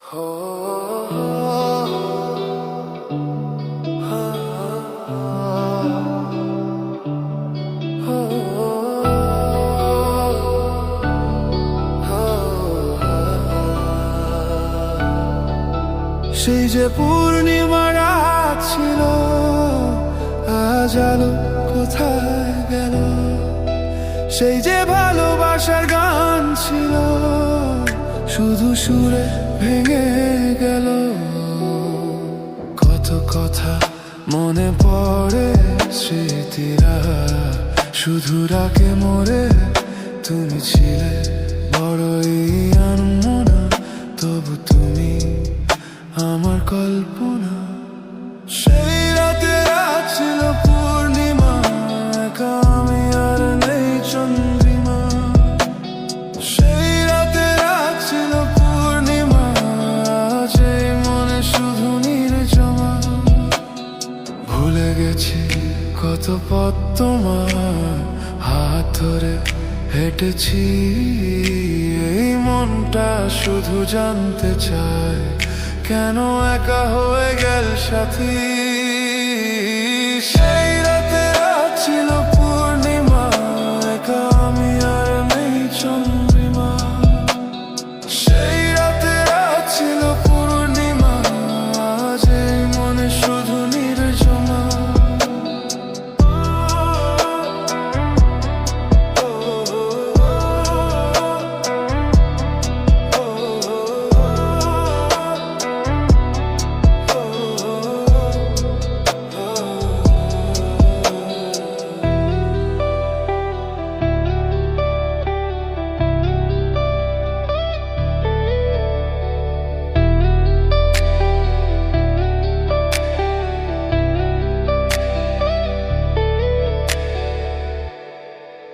সেই যে পূর্ণিমা রাত ছিল, আজ আলো কোথায় গেল? সেই যে ভালোবাসার গান ছিল, শুধু সুরে ভেঙে গেল। কত কথা মনে পড়ে, স্মৃতিরা শুধু রাখে মোরে। তুমি ছিলে বড়ই আনমনা, তবু তুমি আমার কল্পনা। সেই রাতে রাত ছিল পূর্ণিমা, একা আমি আর নেই চন্দ্রিমা। সেই রাতে রাত ছিল পূর্ণিমা, আজ এই মনে শুধু নির্জমা। ভুলে গেছি কত পথ তোমার হাত ধরে হেঁটেছি। এই মনটা শুধু জানতে চায়, কেন একা হয়ে গেল সাথী?